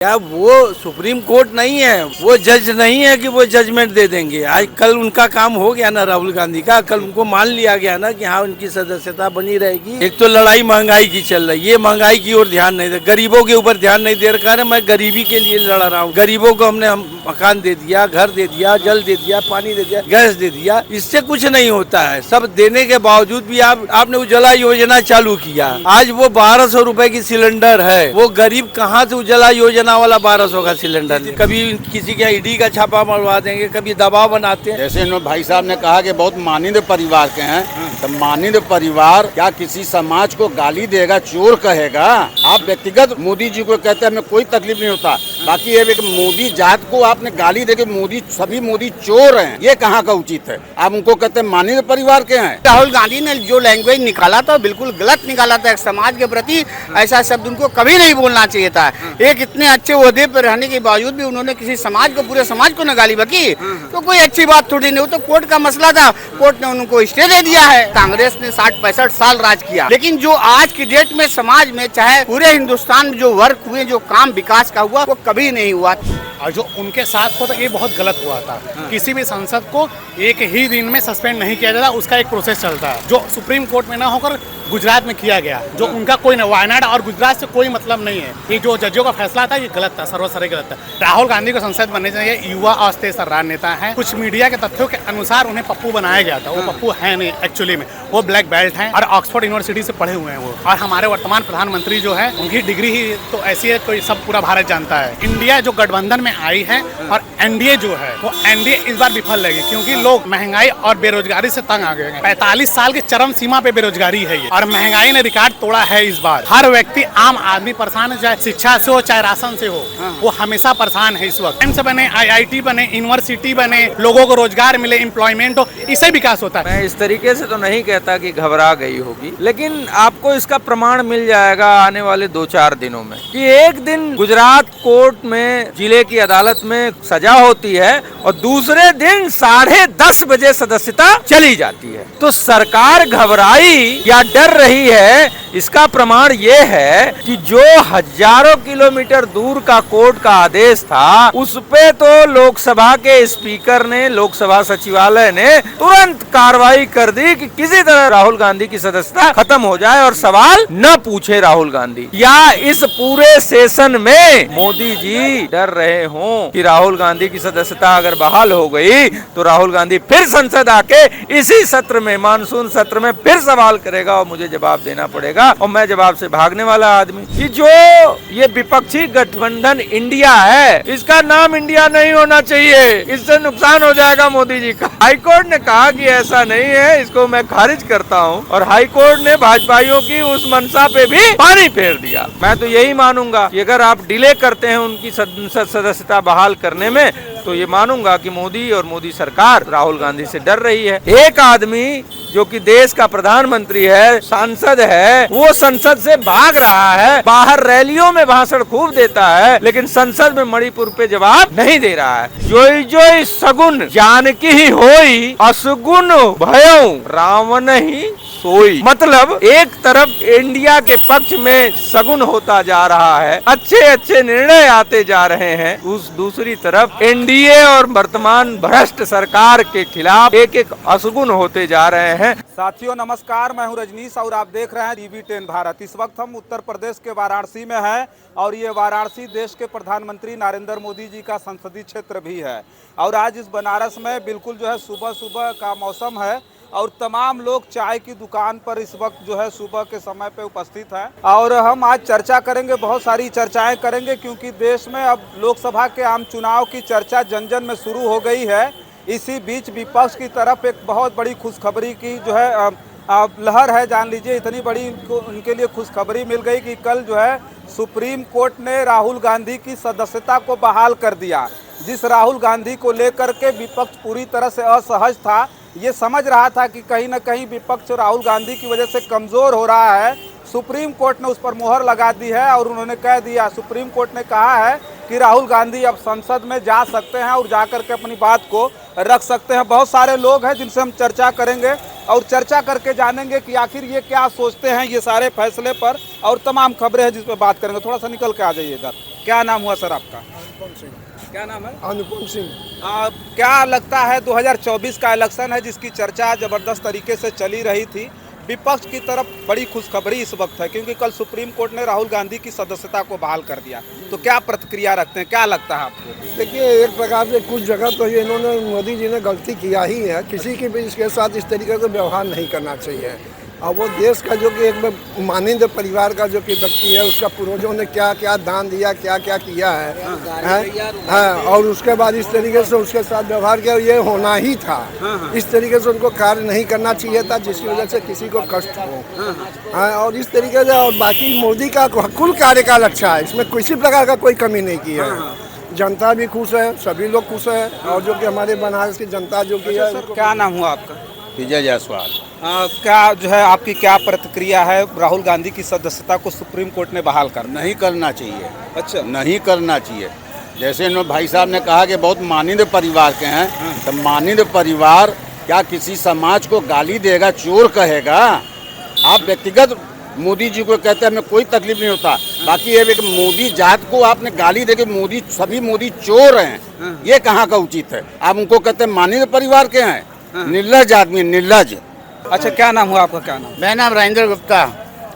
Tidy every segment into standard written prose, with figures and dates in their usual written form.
क्या वो supreme court नहीं है, वो जज नहीं है कि वो जजमेंट दे देंगे। आज कल उनका काम हो गया ना राहुल गांधी का, कल उनको मान लिया गया ना कि हाँ उनकी सदस्यता बनी रहेगी। एक तो लड़ाई महंगाई की चल रही है, ये महंगाई की ओर ध्यान नहीं दे, गरीबों के ऊपर ध्यान नहीं दे रखा है। मैं गरीबी के लिए लड़ रहा हूँ, गरीबों को हमने मकान दे दिया, घर दे दिया, जल दे दिया, पानी दे दिया, गैस दे दिया, इससे कुछ नहीं होता है। सब देने के बावजूद भी आपने उज्ज्वला योजना चालू किया, आज वो 1200 रुपए की सिलेंडर है। वो गरीब कहाँ से उज्ज्वला योजना वाला 1200 का सिलेंडर, कभी किसी के ईडी का छापा मरवा देंगे, कभी दबाव बनाते हैं। जैसे भाई साहब ने कहा कि बहुत मानिंद परिवार के हैं, तो मानिंद परिवार क्या किसी समाज को गाली देगा, चोर कहेगा? आप व्यक्तिगत मोदी जी को कहते हैं हमें कोई तकलीफ नहीं होता, बाकी ये एक मोदी जात को आपने गाली देके मोदी सभी मोदी चोर हैं, ये कहाँ का उचित है? आप उनको कहते हैं मानिंद परिवार के हैं। राहुल गांधी ने जो लैंग्वेज निकाला था बिल्कुल गलत निकाला था। समाज के प्रति ऐसा शब्द उनको कभी नहीं बोलना चाहिए था। एक इतने अच्छे ओहदे पर रहने के बावजूद भी उन्होंने किसी समाज को, पूरे समाज को न गाली बकी, तो कोई अच्छी बात थोड़ी नहीं। वो तो कोर्ट का मसला था, कोर्ट ने उनको स्टे दे दिया है। कांग्रेस ने 60-65 साल राज किया, लेकिन जो आज की डेट में समाज में, चाहे पूरे हिंदुस्तान में जो वर्क हुए, जो काम विकास का हुआ, वो कभी नहीं हुआ। और जो उनके साथ होता ये बहुत गलत हुआ था। किसी भी सांसद को एक ही दिन में सस्पेंड नहीं किया जाता, उसका एक प्रोसेस चलता है, जो सुप्रीम कोर्ट में ना होकर गुजरात में किया गया, जो उनका कोई न, वायनाड और गुजरात से कोई मतलब नहीं है। ये जो जजों का फैसला था ये गलत था, सर्वसर गलत था। राहुल गांधी को संसद बनने चाहिए, युवा और तेज तर्रार नेता है। कुछ मीडिया के तथ्यों के अनुसार उन्हें पप्पू बनाया गया था, वो पप्पू है नहीं एक्चुअली में, वो ब्लैक बेल्ट हैं और ऑक्सफोर्ड यूनिवर्सिटी से पढ़े हुए हैं वो। और हमारे वर्तमान प्रधानमंत्री जो है उनकी डिग्री ही तो ऐसी है, कोई सब पूरा भारत जानता है। इंडिया जो गठबंधन में आई है और एनडीए जो है वो एनडीए इस बार विफल रहेगी, क्योंकि लोग महंगाई और बेरोजगारी से तंग आ गए हैं। 45 साल की चरम सीमा पे बेरोजगारी है ये, और महंगाई ने रिकॉर्ड तोड़ा है इस बार। हर व्यक्ति, आम आदमी परेशान है, चाहे शिक्षा से हो चाहे राशन से हो, वो हमेशा परेशान है इस वक्त। एम्स बने, IIT बने, यूनिवर्सिटी बने, लोगों को रोजगार मिले, एम्प्लॉयमेंट हो, इससे विकास होता है। मैं इस तरीके से तो नहीं कहता कि घबरा गई होगी, लेकिन आपको इसका प्रमाण मिल जाएगा आने वाले 2-4 दिनों में कि एक दिन गुजरात कोर्ट में, जिले की अदालत में सजा होती है और दूसरे दिन 10:30 बजे सदस्यता चली जाती है। तो सरकार घबराई या डर रही है, इसका प्रमाण ये है कि जो हजारों किलोमीटर दूर का कोर्ट का आदेश था, उस पे तो लोकसभा के स्पीकर ने, लोकसभा सचिवालय ने तुरंत कार्रवाई कर दी कि किसी तरह राहुल गांधी की सदस्यता खत्म हो जाए और सवाल न पूछे राहुल गांधी। या इस पूरे सेशन में मोदी जी डर रहे हों कि राहुल गांधी की सदस्यता अगर बहाल हो गई तो राहुल गांधी फिर संसद आके इसी सत्र में, मानसून सत्र में फिर सवाल करेगा और मुझे जवाब देना पड़ेगा, और मैं जवाब से भागने वाला आदमी। कि जो ये विपक्षी गठबंधन इंडिया है, इसका नाम इंडिया नहीं होना चाहिए, इससे नुकसान हो जाएगा मोदी जी का। हाईकोर्ट ने कहा कि ऐसा नहीं है, इसको मैं खारिज करता हूँ, और हाईकोर्ट ने भाजपाइयों की उस मंशा पे भी पानी फेर दिया। मैं तो यही मानूंगा कि अगर आप डिले करते हैं उनकी संसद सदस्यता बहाल करने में, तो ये मानूंगा कि मोदी और मोदी सरकार राहुल गांधी से डर रही है। एक आदमी जो कि देश का प्रधानमंत्री है, सांसद है, वो संसद से भाग रहा है, बाहर रैलियों में भाषण खूब देता है, लेकिन संसद में मणिपुर पे जवाब नहीं दे रहा है। जोई जोई सगुन जानकी ही होई, असगुन भयऊ रावण ही सोई। मतलब एक तरफ इंडिया के पक्ष में सगुन होता जा रहा है, अच्छे अच्छे निर्णय आते जा रहे हैं, उस दूसरी तरफ एनडीए और वर्तमान भ्रष्ट सरकार के खिलाफ एक एक असगुन होते जा रहे हैं। साथियों नमस्कार, मैं हूं रजनीश और आप देख रहे हैं TV10 भारत। इस वक्त हम उत्तर प्रदेश के वाराणसी में हैं और ये वाराणसी देश के प्रधानमंत्री नरेंद्र मोदी जी का संसदीय क्षेत्र भी है। और आज इस बनारस में बिल्कुल जो है सुबह सुबह का मौसम है और तमाम लोग चाय की दुकान पर इस वक्त जो है सुबह के समय पे उपस्थित हैं। और हम आज चर्चा करेंगे, बहुत सारी चर्चाएं करेंगे, क्योंकि देश में अब लोकसभा के आम चुनाव की चर्चा जन जन में शुरू हो गई है। इसी बीच विपक्ष की तरफ एक बहुत बड़ी खुशखबरी की जो है लहर है, जान लीजिए इतनी बड़ी उनके लिए खुशखबरी मिल गई कि कल जो है सुप्रीम कोर्ट ने राहुल गांधी की सदस्यता को बहाल कर दिया। जिस राहुल गांधी को लेकर के विपक्ष पूरी तरह से असहज था, ये समझ रहा था कि कहीं ना कहीं विपक्ष राहुल गांधी की वजह से कमज़ोर हो रहा है, सुप्रीम कोर्ट ने उस पर मोहर लगा दी है और उन्होंने कह दिया, सुप्रीम कोर्ट ने कहा है कि राहुल गांधी अब संसद में जा सकते हैं और जाकर के अपनी बात को रख सकते हैं। बहुत सारे लोग हैं जिनसे हम चर्चा करेंगे और चर्चा करके जानेंगे कि आखिर ये क्या सोचते हैं ये सारे फैसले पर, और तमाम खबरें हैं जिस पर बात करेंगे। थोड़ा सा निकल के आ जाइएगा। क्या नाम हुआ सर आपका? क्या नाम है? अनुपम सिंह। क्या लगता है 2024 का इलेक्शन है जिसकी चर्चा जबरदस्त तरीके से चली रही थी, विपक्ष की तरफ बड़ी खुशखबरी इस वक्त है क्योंकि कल सुप्रीम कोर्ट ने राहुल गांधी की सदस्यता को बहाल कर दिया, तो क्या प्रतिक्रिया रखते हैं, क्या लगता है आपको? देखिए, एक प्रकार से कुछ जगह तो ये इन्होंने मोदी जी ने गलती किया ही है। किसी की भी इसके साथ इस तरीके से व्यवहार नहीं करना चाहिए। और वो देश का जो कि एक मानिंद परिवार का जो कि व्यक्ति है, उसका पूर्वजों ने क्या क्या दान दिया, क्या क्या किया है, और उसके बाद इस तरीके से उसके साथ व्यवहार किया, ये होना ही था। इस तरीके से उनको कार्य नहीं करना चाहिए था जिसकी वजह से किसी को कष्ट हो। और इस तरीके से, और बाकी मोदी का कुल कार्यकाल अच्छा है, इसमें किसी प्रकार का कोई कमी नहीं की है। जनता भी खुश है, सभी लोग खुश है, और जो कि हमारे बनारस की जनता जो कि है। क्या नाम हुआ आपका? विजय जायसवाल। क्या जो है आपकी क्या प्रतिक्रिया है राहुल गांधी की सदस्यता को सुप्रीम कोर्ट ने बहाल कर? नहीं करना चाहिए। अच्छा, नहीं करना चाहिए। जैसे इन्होंने भाई साहब ने कहा कि बहुत मानिंद परिवार के हैं, तो मानिंद परिवार क्या किसी समाज को गाली देगा, चोर कहेगा? आप व्यक्तिगत मोदी जी को कहते हैं हमें कोई तकलीफ नहीं होता, बाकी ये एक मोदी जात को आपने गाली देके मोदी, सभी मोदी चोर हैं, ये कहाँ का उचित है? आप उनको कहते हैं मानिंद परिवार के हैं, निर्लज आदमी, निर्लज। अच्छा, क्या नाम हुआ आपका? क्या नाम? मेरा नाम राजेंद्र गुप्ता।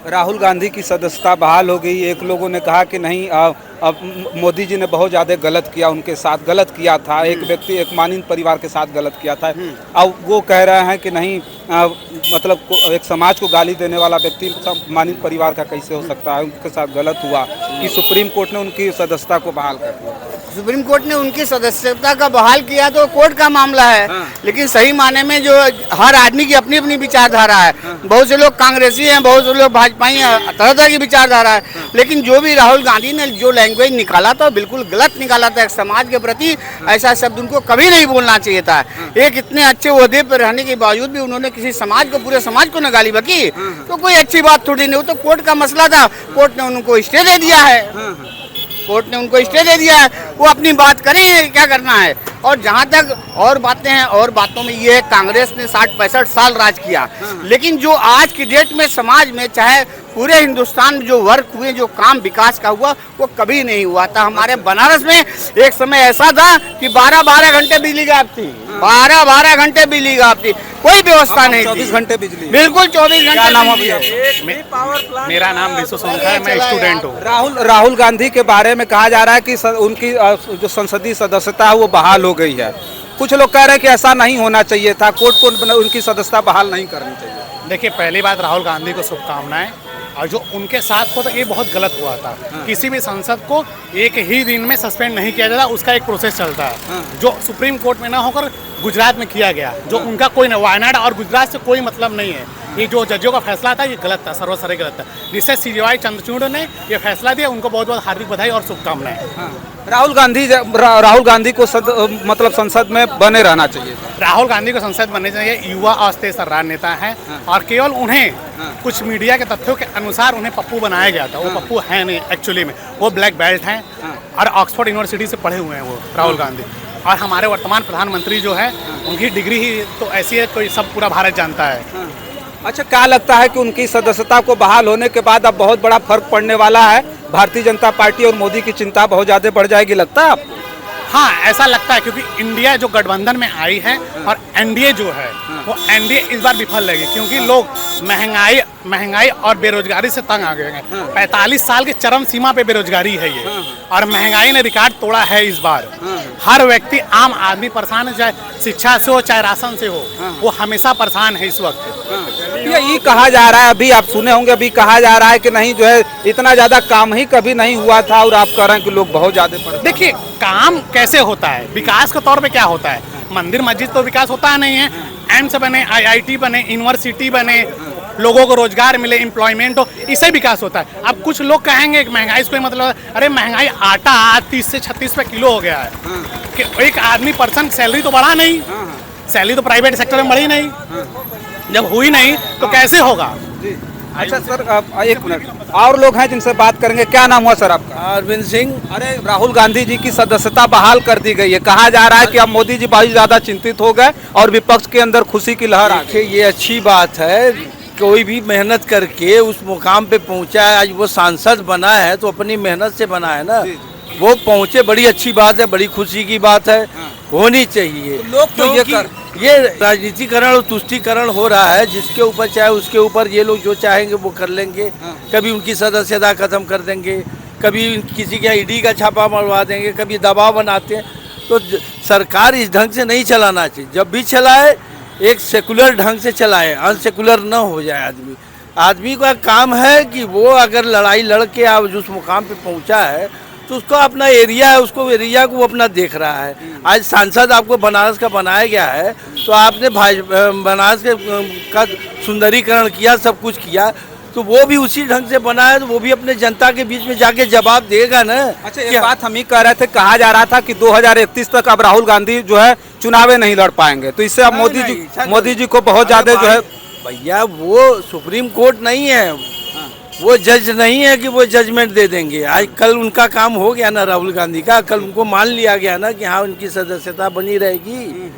राहुल गांधी की सदस्यता बहाल हो गई। एक लोगों ने कहा कि नहीं, अब मोदी जी ने बहुत ज़्यादा गलत किया, उनके साथ गलत किया था, एक व्यक्ति, एक मानिंद परिवार के साथ गलत किया था। अब वो कह रहे हैं कि नहीं, मतलब एक समाज को गाली देने वाला व्यक्ति मानिंद परिवार का कैसे हो सकता है, उनके साथ गलत हुआ कि सुप्रीम कोर्ट ने उनकी सदस्यता को बहाल कर दिया। सुप्रीम कोर्ट ने उनकी सदस्यता का बहाल किया तो कोर्ट का मामला है, लेकिन सही माने में जो हर आदमी की अपनी अपनी विचारधारा है। बहुत से लोग कांग्रेसी हैं, बहुत से लोग भाजपाई हैं, तरह तरह की विचारधारा है। लेकिन जो भी राहुल गांधी ने जो लैंग्वेज निकाला था बिल्कुल गलत निकाला था। एक समाज के प्रति ऐसा शब्द उनको कभी नहीं बोलना चाहिए था। एक इतने अच्छे ओहदे पर रहने के बावजूद भी उन्होंने किसी समाज को, पूरे समाज को न गाली बकी, तो कोई अच्छी बात थोड़ी नहीं। वो तो कोर्ट का मसला था, कोर्ट ने उनको स्टे दे दिया है। कोर्ट ने उनको स्टे दे दिया है, वो अपनी बात करें, क्या करना है। और जहाँ तक और बातें हैं, और बातों में ये है, कांग्रेस ने 60-65 साल राज किया, लेकिन जो आज की डेट में समाज में, चाहे पूरे हिंदुस्तान में जो वर्क हुए, जो काम विकास का हुआ, वो कभी नहीं हुआ था। हमारे बनारस में एक समय ऐसा था कि 12-12 घंटे बिजली गायब थी, 12-12 घंटे बिजली गायब थी, कोई व्यवस्था नहीं थी। 24 घंटे बिजली, बिल्कुल 24 घंटे। क्या नाम है? मेरा नाम विशु सोनका है, मैं स्टूडेंट हूँ। राहुल गांधी के बारे में कहा जा रहा है कि उनकी जो संसदीय सदस्यता है वो बहाल हो गई है। कुछ लोग कह रहे हैं कि ऐसा नहीं होना चाहिए था, कोर्ट को उनकी सदस्यता बहाल नहीं करनी चाहिए। देखिए, पहली बात, राहुल गांधी को शुभकामनाएं। और जो उनके साथ होता ये बहुत गलत हुआ था। किसी भी सांसद को एक ही दिन में सस्पेंड नहीं किया जाता, उसका एक प्रोसेस चलता है, जो सुप्रीम कोर्ट में ना होकर गुजरात में किया गया, जो उनका कोई नहीं, वायनाड और गुजरात से कोई मतलब नहीं है। ये जो जजों का फैसला था ये गलत था, सर्वसरे गलत था, जिससे CJY चंद्रचूड़ ने ये फैसला दिया। उनको बहुत बहुत हार्दिक बधाई और शुभकामनाएं। राहुल गांधी को मतलब संसद में बने रहना चाहिए। राहुल गांधी को संसद बनने चाहिए। युवा अस्थायी सर्रार नेता है, और केवल उन्हें कुछ मीडिया के तथ्यों के अनुसार उन्हें पप्पू बनाया गया था। वो पप्पू है नहीं एक्चुअली में, वो ब्लैक बेल्ट हैं और ऑक्सफोर्ड यूनिवर्सिटी से पढ़े हुए हैं वो राहुल गांधी। और हमारे वर्तमान प्रधानमंत्री जो है, उनकी डिग्री ही तो ऐसी है, कोई सब पूरा भारत जानता है। अच्छा, क्या लगता है कि उनकी सदस्यता को बहाल होने के बाद अब बहुत बड़ा फर्क पड़ने वाला है? भारतीय जनता पार्टी और मोदी की चिंता बहुत ज्यादा बढ़ जाएगी, लगता है आपको? हाँ, ऐसा लगता है, क्योंकि इंडिया जो गठबंधन में आई है और एनडीए जो है, वो एनडीए इस बार विफल रहेगी, क्योंकि लोग महंगाई और बेरोजगारी से तंग आ गए हैं। 45 साल की चरम सीमा पे बेरोजगारी है ये, और महंगाई ने रिकॉर्ड तोड़ा है इस बार। हर व्यक्ति, आम आदमी परेशान है, चाहे शिक्षा से हो चाहे राशन से हो, वो हमेशा परेशान है इस वक्त। यही कहा जा रहा है, अभी आप सुने होंगे, अभी कहा जा रहा है कि नहीं, जो है इतना ज्यादा काम ही कभी नहीं हुआ था, और आप कह रहे हैं कि लोग बहुत ज्यादा। देखिए, काम कैसे होता है, विकास के तौर पे क्या होता है? मंदिर मस्जिद तो विकास होता नहीं है। एम्स बने, IIT बने, यूनिवर्सिटी बने, लोगों को रोजगार मिले, एम्प्लॉयमेंट हो, इससे विकास होता है। अब कुछ लोग कहेंगे कि महंगाई से कोई मतलब, अरे महंगाई, आटा आज 30 से 36 रुपये किलो हो गया है, कि एक आदमी पर्सन सैलरी तो बढ़ा नहीं, सैलरी तो प्राइवेट सेक्टर में बढ़ी नहीं, जब हुई नहीं तो कैसे होगा? अच्छा सर, एक मिनट, और लोग हैं जिनसे बात करेंगे। क्या नाम हुआ सर आपका? अरविंद सिंह। अरे, राहुल गांधी जी की सदस्यता बहाल कर दी गई है, कहा जा रहा है कि अब मोदी जी बहुत ज्यादा चिंतित हो गए और विपक्ष के अंदर खुशी की लहर आ गई। ये अच्छी बात है, कोई भी मेहनत करके उस मुकाम पे पहुंचा है, आज वो सांसद बना है तो अपनी मेहनत से बना है ना। वो पहुंचे, बड़ी अच्छी बात है, बड़ी खुशी की बात है, होनी चाहिए। लोग तो ये क्योंकि ये राजनीतिकरण और तुष्टीकरण हो रहा है, जिसके ऊपर चाहे उसके ऊपर ये लोग जो चाहेंगे वो कर लेंगे। कभी उनकी सदस्यता खत्म कर देंगे, कभी किसी के ईडी का छापा मरवा देंगे, कभी दबाव बनाते हैं। तो सरकार इस ढंग से नहीं चलाना चाहिए। जब भी चलाए एक सेकुलर ढंग से चलाए, अनसेकुलर न हो जाए। आदमी का काम है कि वो अगर लड़ाई लड़ के आप जिस मुकाम पे पहुंचा है तो उसका अपना एरिया है, उसको एरिया को वो अपना देख रहा है। आज सांसद आपको बनारस का बनाया गया है तो आपने बनारस का सुंदरीकरण किया, सब कुछ किया, तो वो भी उसी ढंग से बना है, तो वो भी अपने जनता के बीच में जाके जवाब देगा ना। अच्छा, एक बात हम ही कह रहे थे, कहा जा रहा था कि 2031 तक अब राहुल गांधी जो है चुनावे नहीं लड़ पाएंगे, तो इससे अब मोदी जी को बहुत ज्यादा जो है। भैया वो सुप्रीम कोर्ट नहीं है, वो जज नहीं है कि वो जजमेंट दे देंगे। आज कल उनका काम हो गया ना राहुल गांधी का, कल उनको मान लिया गया ना कि हाँ उनकी सदस्यता बनी रहेगी।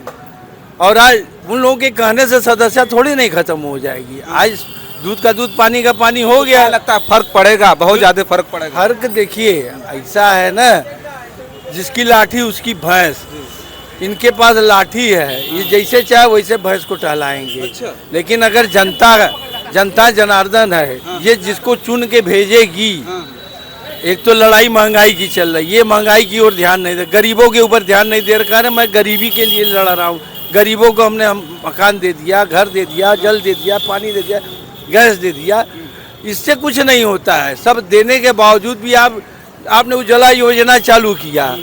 और आज उन लोगों के कहने से सदस्यता थोड़ी नहीं खत्म हो जाएगी। आज दूध का दूध पानी का पानी हो गया। लगता है फर्क पड़ेगा, बहुत ज्यादा फर्क पड़ेगा। फर्क देखिए ऐसा है ना, जिसकी लाठी उसकी भैंस। इनके पास लाठी है, ये जैसे चाहे वैसे भैंस को टहलाएंगे। अच्छा। लेकिन अगर जनता जनार्दन है, ये जिसको चुन के भेजेगी। एक तो लड़ाई महंगाई की चल रही है, ये महंगाई की ओर ध्यान नहीं दे, गरीबों के ऊपर ध्यान नहीं दे रखा है। मैं गरीबी के लिए लड़ रहा हूँ। गरीबों को हमने मकान दे दिया, घर दे दिया, जल दे दिया, पानी दे दिया, गैस दे दिया। इससे कुछ नहीं होता है। सब देने के बावजूद भी आपने उज्ज्वला योजना चालू किया।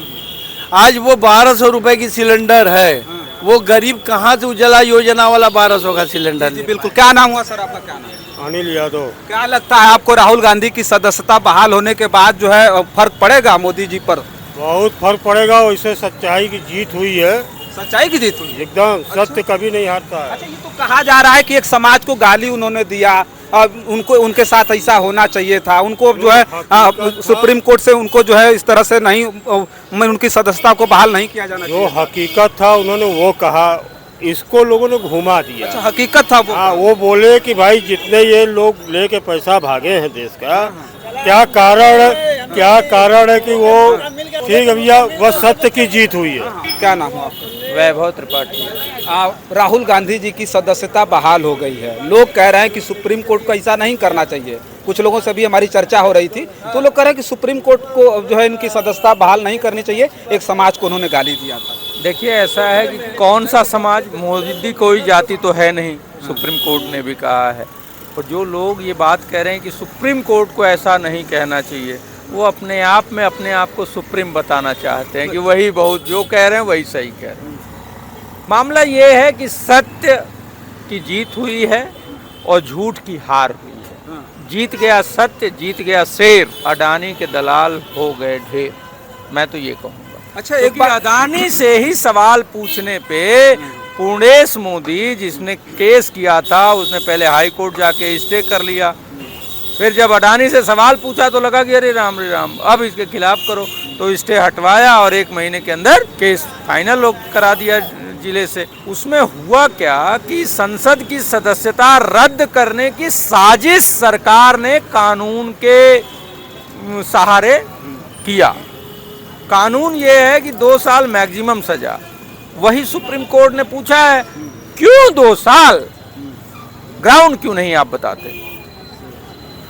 आज वो 1200 रुपए की सिलेंडर है, वो गरीब कहाँ से उज्ज्वला योजना वाला 1200 का सिलेंडर ले? बिल्कुल। क्या नाम हुआ सर आपका? क्या नाम? अनिल यादव। क्या लगता है आपको राहुल गांधी की सदस्यता बहाल होने के बाद जो है फर्क पड़ेगा मोदी जी पर? बहुत फर्क पड़ेगा। वैसे सच्चाई की जीत हुई है, सच्चाई की जीत हुई है। एकदम सत्य कभी नहीं हारता है। अच्छा, ये तो कहा जा रहा है कि एक समाज को गाली उन्होंने दिया, उनको उनके साथ ऐसा होना चाहिए था, उनको जो है सुप्रीम कोर्ट से उनको जो है इस तरह से नहीं, उनकी सदस्यता को बहाल नहीं किया जाना जो चाहिए। हकीकत था उन्होंने वो कहा, इसको लोगों ने घुमा दिया। अच्छा, हकीकत था वो। हाँ, वो बोले कि भाई जितने ये लोग लेके पैसा भागे हैं देश का, क्या कारण है कि वो ठीक है भैया, वह सत्य की जीत हुई है। क्या नाम है आपका? वैभव त्रिपाठी। राहुल गांधी जी की सदस्यता बहाल हो गई है। लोग कह रहे हैं कि सुप्रीम कोर्ट को ऐसा नहीं करना चाहिए। कुछ लोगों से भी हमारी चर्चा हो रही थी, तो लोग कह रहे हैं कि सुप्रीम कोर्ट को जो है इनकी सदस्यता बहाल नहीं करनी चाहिए। एक समाज को उन्होंने गाली दिया था। देखिए ऐसा है कि कौन सा समाज, मोदी कोई जाति तो है नहीं, सुप्रीम कोर्ट ने भी कहा है। और जो लोग ये बात कह रहे हैं कि सुप्रीम कोर्ट को ऐसा नहीं कहना चाहिए, वो अपने आप को सुप्रीम बताना चाहते हैं कि वही बहुत जो कह रहे हैं वही सही कह रहे हैं। मामला ये है कि सत्य की जीत हुई है और झूठ की हार हुई है। जीत गया सत्य, जीत गया शेर, अडानी के दलाल हो गए ढेर। मैं तो ये कहूँगा। अच्छा, एक बार अडानी से ही सवाल पूछने पे पूर्णेश मोदी जिसने केस किया था, उसने पहले हाई कोर्ट जाके स्टे कर लिया। फिर जब अडानी से सवाल पूछा तो लगा कि अरे राम अब इसके खिलाफ करो, तो स्टे हटवाया और 1 महीने के अंदर केस फाइनल करा दिया जिले से। उसमें हुआ क्या कि संसद की सदस्यता रद्द करने की साजिश सरकार ने कानून के सहारे किया। कानून ये है कि 2 साल मैक्सिमम सजा। वही सुप्रीम कोर्ट ने पूछा है क्यों 2 साल, ग्राउंड क्यों नहीं आप बताते?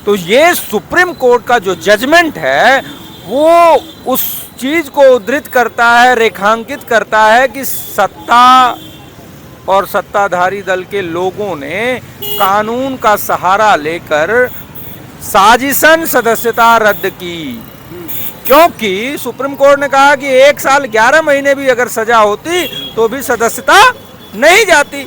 तो ये सुप्रीम कोर्ट का जो जजमेंट है वो उस चीज को उद्धृत करता है, रेखांकित करता है कि सत्ता और सत्ताधारी दल के लोगों ने कानून का सहारा लेकर साजिशन सदस्यता रद्द की। क्योंकि सुप्रीम कोर्ट ने कहा कि 1 साल 11 महीने भी अगर सजा होती तो भी सदस्यता नहीं जाती,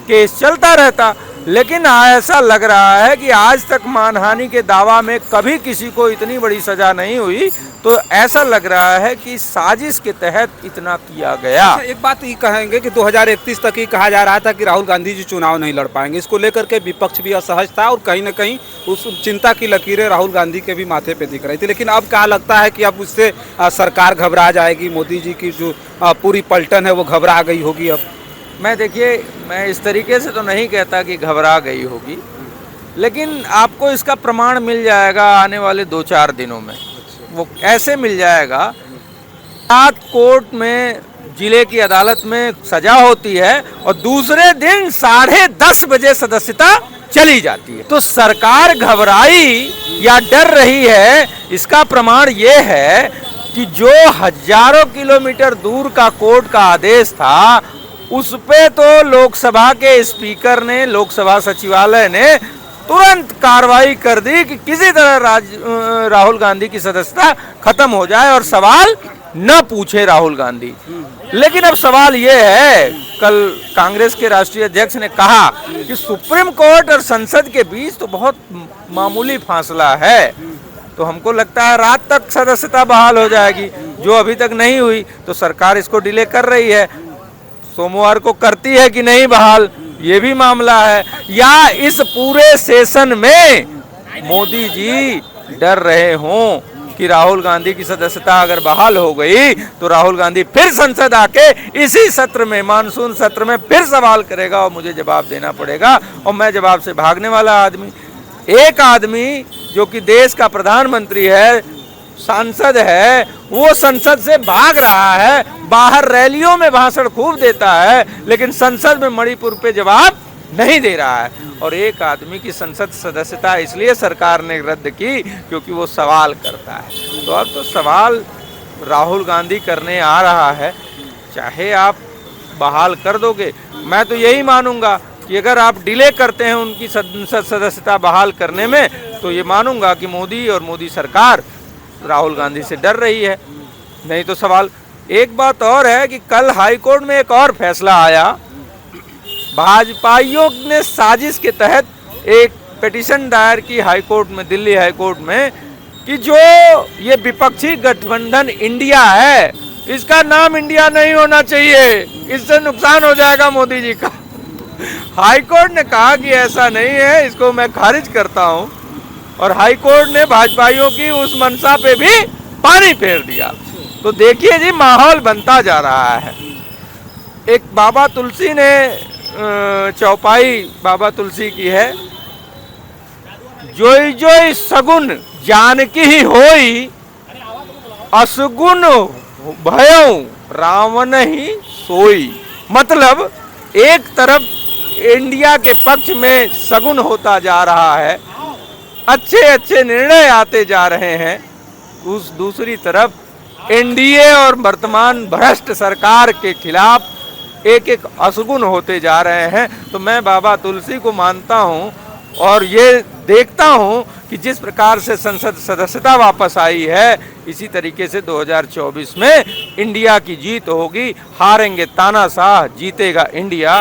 केस चलता रहता। लेकिन ऐसा लग रहा है कि आज तक मानहानि के दावा में कभी किसी को इतनी बड़ी सजा नहीं हुई, तो ऐसा लग रहा है कि साजिश के तहत इतना किया गया। एक बात ये कहेंगे कि 2031 तक ही कहा जा रहा था कि राहुल गांधी जी चुनाव नहीं लड़ पाएंगे। इसको लेकर के विपक्ष भी असहज था और कहीं न कहीं उस चिंता की लकीरें राहुल गांधी के भी माथे पे दिख रही थी। लेकिन अब क्या लगता है कि अब उससे सरकार घबरा जाएगी, मोदी जी की जो पूरी पलटन है वो घबरा गई होगी? अब मैं इस तरीके से तो नहीं कहता कि घबरा गई होगी, लेकिन आपको इसका प्रमाण मिल जाएगा आने वाले 2-4 दिनों में। वो ऐसे मिल जाएगा। रात कोर्ट में जिले की अदालत में सजा होती है और दूसरे दिन 10:30 बजे सदस्यता चली जाती है। तो सरकार घबराई या डर रही है, इसका प्रमाण ये है कि जो हजारों किलोमीटर दूर का कोर्ट का आदेश था, उस पे तो लोकसभा के स्पीकर ने, लोकसभा सचिवालय ने तुरंत कार्रवाई कर दी कि किसी तरह राहुल गांधी की सदस्यता खत्म हो जाए और सवाल न पूछे राहुल गांधी। लेकिन अब सवाल ये है, कल कांग्रेस के राष्ट्रीय अध्यक्ष ने कहा कि सुप्रीम कोर्ट और संसद के बीच तो बहुत मामूली फासला है, तो हमको लगता है रात तक सदस्यता बहाल हो जाएगी। जो अभी तक नहीं हुई तो सरकार इसको डिले कर रही है, सोमवार को करती है कि नहीं बहाल, ये भी मामला है। या इस पूरे सेशन में मोदी जी डर रहे हों कि राहुल गांधी की सदस्यता अगर बहाल हो गई तो राहुल गांधी फिर संसद आके इसी सत्र में, मानसून सत्र में फिर सवाल करेगा और मुझे जवाब देना पड़ेगा और मैं जवाब से भागने वाला आदमी। एक आदमी जो कि देश का प्रधानमंत्री है, सांसद है, वो संसद से भाग रहा है, बाहर रैलियों में भाषण खूब देता है, लेकिन संसद में मणिपुर पे जवाब नहीं दे रहा है। और एक आदमी की संसद सदस्यता इसलिए सरकार ने रद्द की क्योंकि वो सवाल करता है। तो अब तो सवाल राहुल गांधी करने आ रहा है, चाहे आप बहाल कर दोगे, मैं तो यही मानूंगा कि अगर आप डिले करते हैं उनकी संसद सदस्यता बहाल करने में, तो ये मानूंगा कि मोदी और मोदी सरकार राहुल गांधी से डर रही है। नहीं तो सवाल। एक बात और है कि कल हाई कोर्ट में एक और फैसला आया, भाजपाइयों ने साजिश के तहत एक पिटीशन दायर की हाई कोर्ट में, दिल्ली हाई कोर्ट में, कि जो ये विपक्षी गठबंधन इंडिया है, इसका नाम इंडिया नहीं होना चाहिए, इससे नुकसान हो जाएगा मोदी जी का। हाई कोर्ट ने कहा कि ऐसा नहीं है, इसको मैं खारिज करता हूं, और हाई कोर्ट ने भाजपाइयों की उस मंशा पे भी पानी फेर दिया। तो देखिए जी, माहौल बनता जा रहा है। एक बाबा तुलसी ने चौपाई बाबा तुलसी की है, जोई जोई सगुन जानकी ही होई, असगुन भयौ रावण ही सोई। मतलब एक तरफ इंडिया के पक्ष में सगुन होता जा रहा है, अच्छे अच्छे निर्णय आते जा रहे हैं, उस दूसरी तरफ एनडीए और वर्तमान भ्रष्ट सरकार के खिलाफ एक एक असगुन होते जा रहे हैं। तो मैं बाबा तुलसी को मानता हूं और ये देखता हूं कि जिस प्रकार से संसद सदस्यता वापस आई है, इसी तरीके से 2024 में इंडिया की जीत होगी। हारेंगे तानाशाह, जीतेगा इंडिया।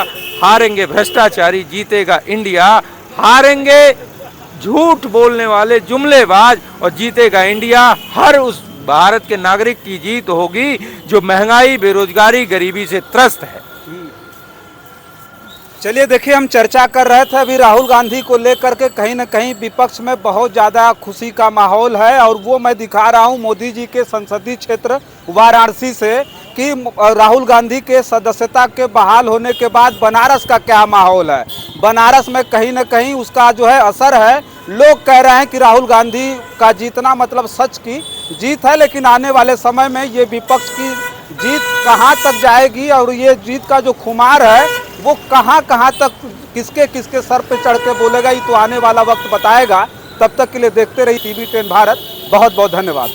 हारेंगे भ्रष्टाचारी, जीतेगा इंडिया। हारेंगे झूठ बोलने वाले जुमलेबाज और जीतेगा इंडिया। हर उस भारत के नागरिक की जीत होगी जो महंगाई, बेरोजगारी, गरीबी से त्रस्त है। चलिए देखिए, हम चर्चा कर रहे थे अभी राहुल गांधी को लेकर के, कहीं ना कहीं विपक्ष में बहुत ज़्यादा खुशी का माहौल है, और वो मैं दिखा रहा हूँ मोदी जी के संसदीय क्षेत्र वाराणसी से कि राहुल गांधी के सदस्यता के बहाल होने के बाद बनारस का क्या माहौल है। बनारस में कहीं ना कहीं उसका जो है असर है। लोग कह रहे हैं कि राहुल गांधी का जीतना मतलब सच की जीत है, लेकिन आने वाले समय में ये विपक्ष की जीत कहाँ तक जाएगी और ये जीत का जो खुमार है वो कहाँ तक किसके किसके सर पे चढ़ के बोलेगा, ये तो आने वाला वक्त बताएगा। तब तक के लिए देखते रहिए TV10 भारत। बहुत बहुत धन्यवाद।